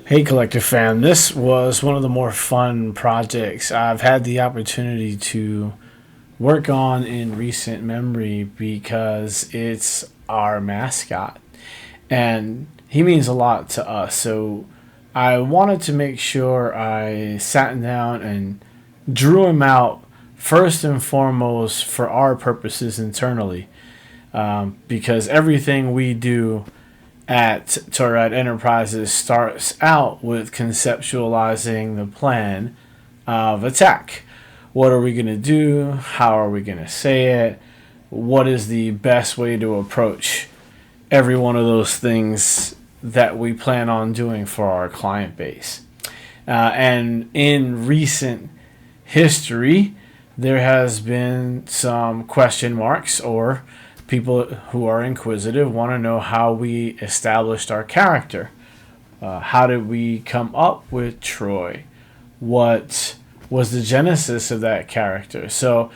Hey Collective Fam, this was one of the more fun projects I've had the opportunity to work on in recent memory because it's our mascot and he means a lot to us. So I wanted to make sure I sat down and drew him out first and foremost for our purposes internally, because everything we do at Torad Enterprises starts out with conceptualizing the plan of attack. What are we going to do? How are we going to say it? What is the best way to approach every one of those things that we plan on doing for our client base? And in recent history, there has been some question marks, or people who are inquisitive want to know how we established our character. How did we come up with Troy? What was the genesis of that character? So,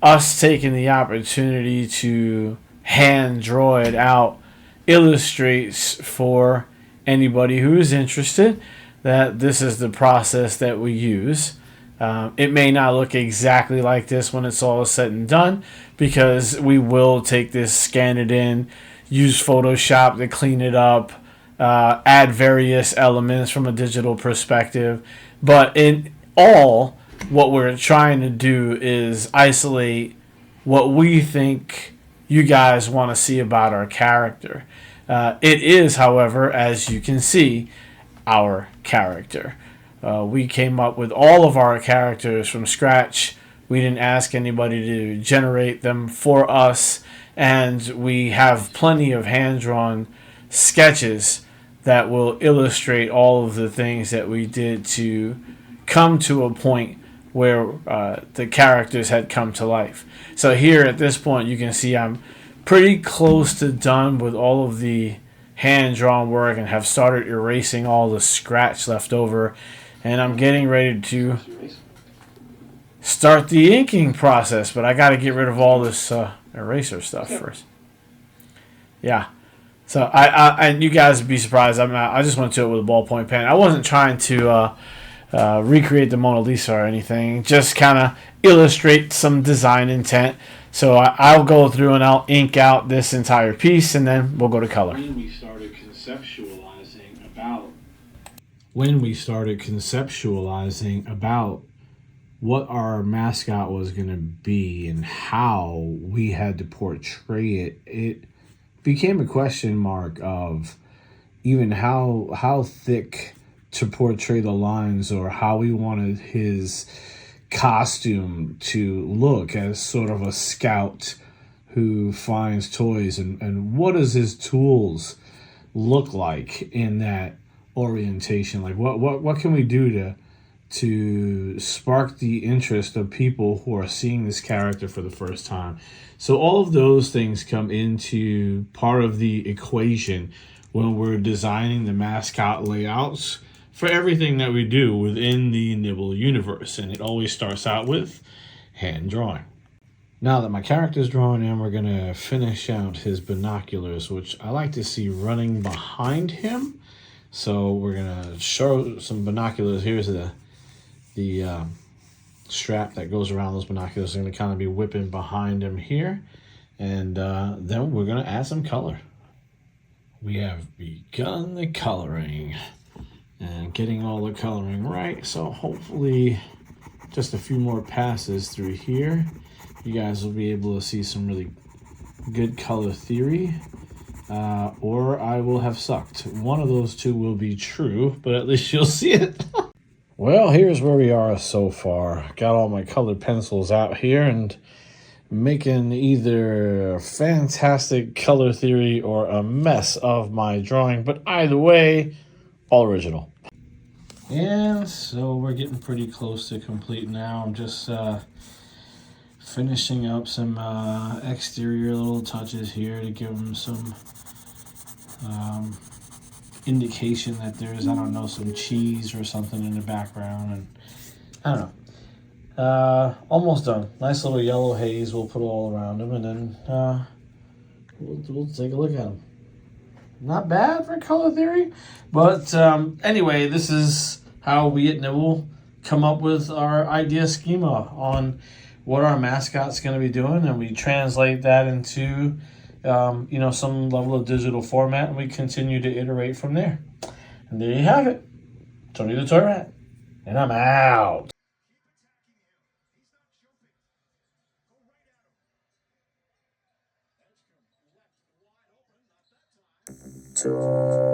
us taking the opportunity to hand draw it out illustrates for anybody who is interested that this is the process that we use. It may not look exactly like this when it's all said and done, because we will take this, scan it in, use Photoshop to clean it up, add various elements from a digital perspective. But in all, what we're trying to do is isolate what we think you guys want to see about our character. It is, however, as you can see, our character. We came up with all of our characters from scratch. We didn't ask anybody to generate them for us, and we have plenty of hand-drawn sketches that will illustrate all of the things that we did to come to a point where the characters had come to life. So here at this point, you can see I'm pretty close to done with all of the hand-drawn work and have started erasing all the scratch left over. And I'm getting ready to start the inking process, but I got to get rid of all this eraser stuff first. Yeah. So I and you guys would be surprised. I just went to it with a ballpoint pen. I wasn't trying to recreate the Mona Lisa or anything. Just kind of illustrate some design intent. So I'll go through and I'll ink out this entire piece, and then we'll go to color. When we started conceptualizing about what our mascot was going to be and how we had to portray it, it became a question mark of even how thick to portray the lines, or how we wanted his costume to look as sort of a scout who finds toys, and what does his tools look like in that orientation. Like what can we do to spark the interest of people who are seeing this character for the first time? So all of those things come into part of the equation when we're designing the mascot layouts for everything that we do within the Nibble universe. And it always starts out with hand drawing. Now that my character's drawn in, we're going to finish out his binoculars, which I like to see running behind him. So we're going to show some binoculars. Here's the strap that goes around those binoculars. They're going to kind of be whipping behind him here. And then we're going to add some color. We have begun the coloring and getting all the coloring right. So hopefully just a few more passes through here, you guys will be able to see some really good color theory. Or I will have sucked. One of those two will be true, but at least you'll see it. Well, here's where we are so far. Got all my colored pencils out here and making either fantastic color theory or a mess of my drawing, but either way, all original. And so we're getting pretty close to complete now. I'm just finishing up some exterior little touches here to give them some indication that there's, I don't know, some cheese or something in the background, and I don't know. Almost done. Nice little yellow haze we'll put all around them, and then we'll take a look at them. not bad for color theory. But anyway, this is how we at Nibble come up with our idea schema on what our mascot's going to be doing, and we translate that into some level of digital format, and we continue to iterate from there. And there you have it, Tony the Toy Rat, and I'm out. To